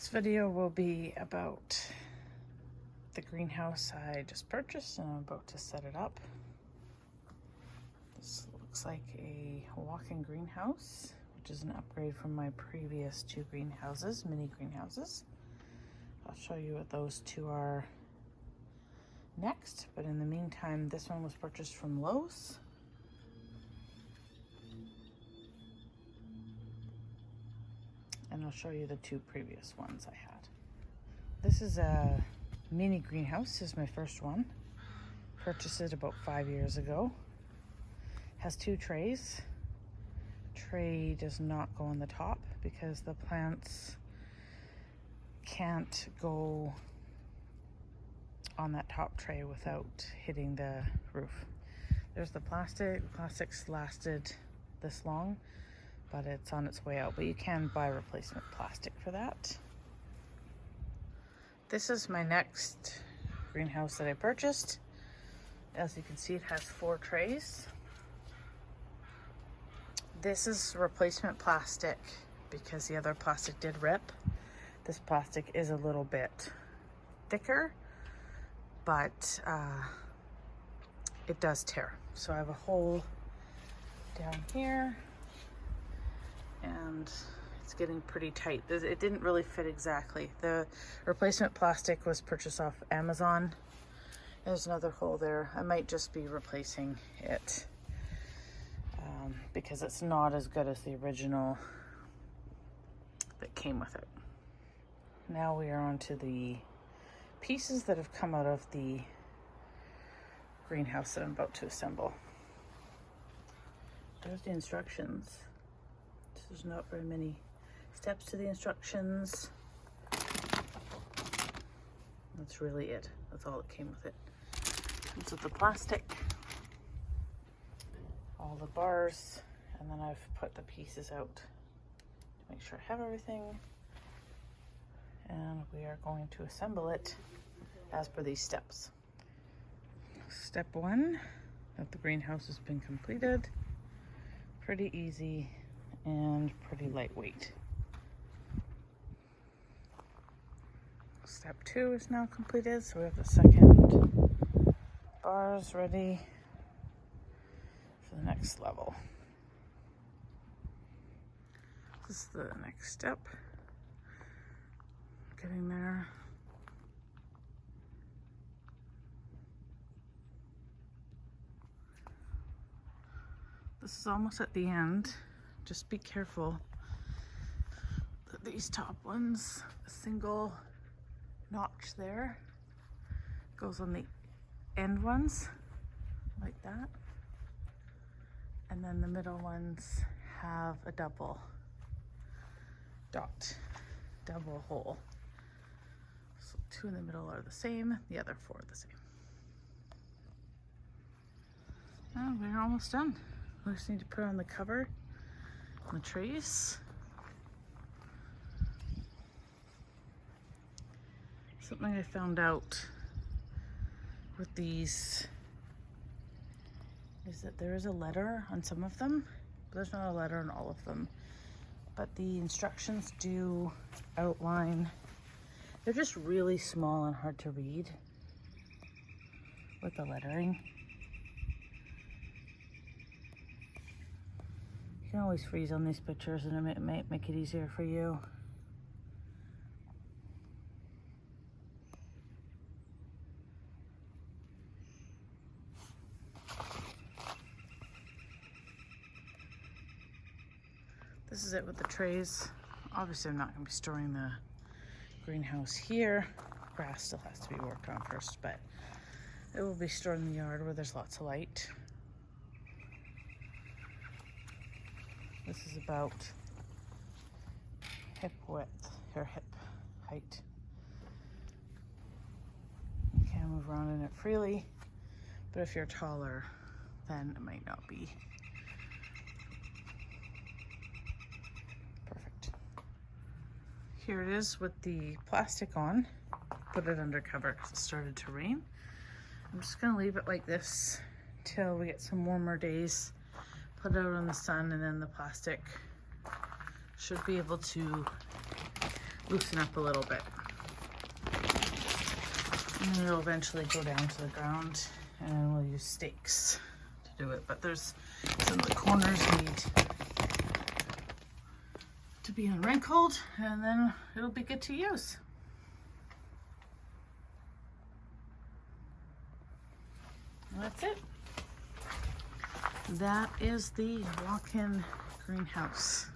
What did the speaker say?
This video will be about the greenhouse I just purchased and I'm about to set it up. This looks like a walk-in greenhouse, which is an upgrade from my previous two greenhouses, mini greenhouses. I'll show you what those two are next, but in the meantime, this one was purchased from Lowe's. And I'll show you the two previous ones I had. This is a mini greenhouse. This is my first one. Purchased it about 5 years ago. Has two trays. Tray does not go on the top because the plants can't go on that top tray without hitting the roof. There's the plastic. Plastic's lasted this long, but it's on its way out. But you can buy replacement plastic for that. This is my next greenhouse that I purchased. As you can see, it has 4 trays. This is replacement plastic because the other plastic did rip. This plastic is a little bit thicker, but it does tear. So I have a hole down here and it's getting pretty tight. It didn't really fit exactly. The replacement plastic was purchased off Amazon. There's another hole there. I might just be replacing it because it's not as good as the original that came with it. Now we are on to the pieces that have come out of the greenhouse that I'm about to assemble. There's the instructions. There's not very many steps to the instructions. That's really it. That's all that came with it. Comes with the plastic, all the bars, and then I've put the pieces out to make sure I have everything. And we are going to assemble it as per these steps. Step 1, that the greenhouse has been completed. Pretty easy and pretty lightweight. Step 2 is now completed, so we have the second bars ready for the next level. This is the next step. Getting there. This is almost at the end. Just be careful that these top ones, a single notch there, goes on the end ones like that, and then the middle ones have a double dot, double hole. So 2 in the middle are the same, the other 4 are the same. Oh, we're almost done. We just need to put on the cover on the trays. Something I found out with these is that there is a letter on some of them, but there's not a letter on all of them. But the instructions do outline. They're just really small and hard to read with the lettering. You can always freeze on these pictures and it might make it easier for you. This is it with the trays. Obviously I'm not going to be storing the greenhouse here. Grass still has to be worked on first, but it will be stored in the yard where there's lots of light. This is about hip width, or hip height. You can move around in it freely, but if you're taller, then it might not be perfect. Here it is with the plastic on. Put it under cover because it started to rain. I'm just gonna leave it like this till we get some warmer days. Put it out in the sun, and then the plastic should be able to loosen up a little bit. And then it'll eventually go down to the ground, and we'll use stakes to do it. But there's some of the corners need to be unwrinkled, and then it'll be good to use. And that's it. That is the walk-in greenhouse.